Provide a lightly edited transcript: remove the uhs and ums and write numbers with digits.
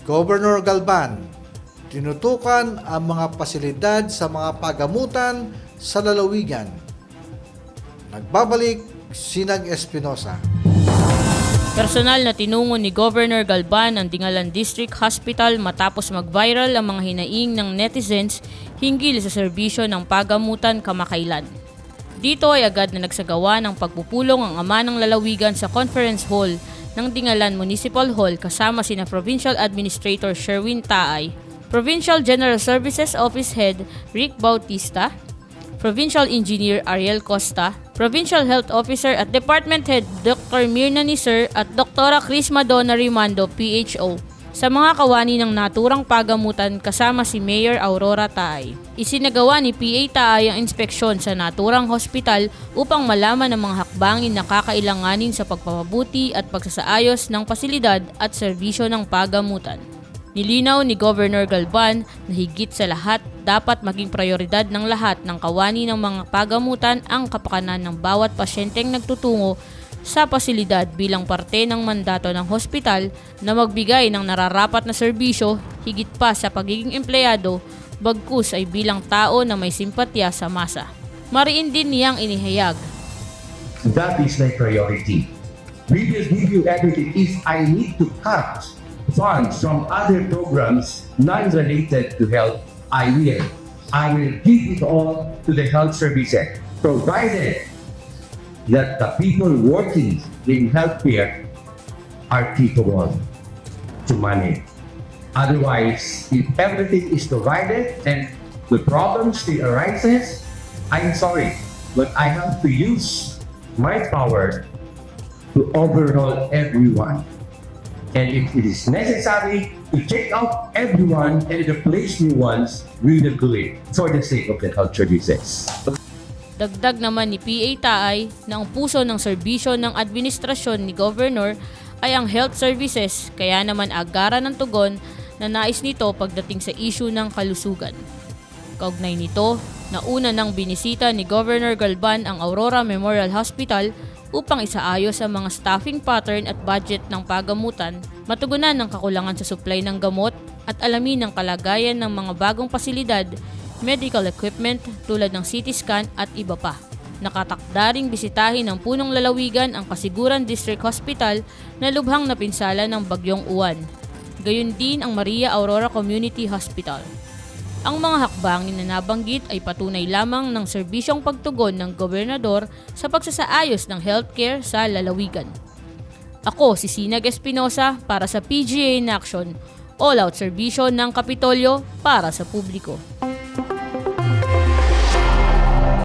Governor Galban, tinutukan ang mga pasilidad sa mga pagamutan sa lalawigan. Nagbabalik, Sinag Espinosa. Personal na tinungo ni Governor Galban ang Dingalan District Hospital matapos mag-viral ang mga hinaing ng netizens hinggil sa serbisyo ng pagamutan kamakailan. Dito ay agad na nagsagawa ng pagpupulong ang ama ng lalawigan sa conference hall ng Dingalan Municipal Hall kasama sina Provincial Administrator Sherwin Taay, Provincial General Services Office Head Rick Bautista, Provincial Engineer Ariel Costa, Provincial Health Officer at Department Head Dr. Mirna Nisser at Dr. Chris Madonna Rimando, PHO, sa mga kawani ng naturang pagamutan kasama si Mayor Aurora Taay. Isinagawa ni PA Taay ang inspeksyon sa naturang hospital upang malaman ang mga hakbangin na kakailanganin sa pagpapabuti at pagsasaayos ng pasilidad at serbisyo ng pagamutan. Nilinaw ni Governor Galban na higit sa lahat dapat maging prioridad ng lahat ng kawani ng mga pagamutan ang kapakanan ng bawat pasyenteng nagtutungo sa pasilidad bilang parte ng mandato ng hospital na magbigay ng nararapat na serbisyo higit pa sa pagiging empleyado bagkus ay bilang tao na may simpatya sa masa. Mariin din niyang inihayag. That is my priority. We will give you everything. If I need to cut funds from other programs non-related to health, I will. I will give it all to the health services, provided that the people working in healthcare are capable to manage. Otherwise, if everything is provided and the problem still arises, I'm sorry, but I have to use my power to overhaul everyone. And if it is necessary to take out everyone and replace new ones, we will do it for the sake of the health services. Dagdag naman ni PA Taay na ang puso ng serbisyo ng administrasyon ni Governor ay ang health services, kaya naman agaran ng tugon na nais nito pagdating sa issue ng kalusugan. Kaugnay nito, nauna nang binisita ni Governor Galban ang Aurora Memorial Hospital upang isaayos ang mga staffing pattern at budget ng pagamutan, matugunan ng kakulangan sa supply ng gamot at alamin ang kalagayan ng mga bagong pasilidad, medical equipment tulad ng CT scan at iba pa. Nakatakdaring bisitahin ng punong lalawigan ang Kasiguran District Hospital na lubhang napinsala ng Bagyong Uwan. Gayon din ang Maria Aurora Community Hospital. Ang mga hakbangin na nabanggit ay patunay lamang ng serbisyong pagtugon ng gobernador sa pagsasaayos ng healthcare sa lalawigan. Ako si Sinag Espinosa para sa PGA in Action, all-out serbisyo ng Kapitolyo para sa publiko.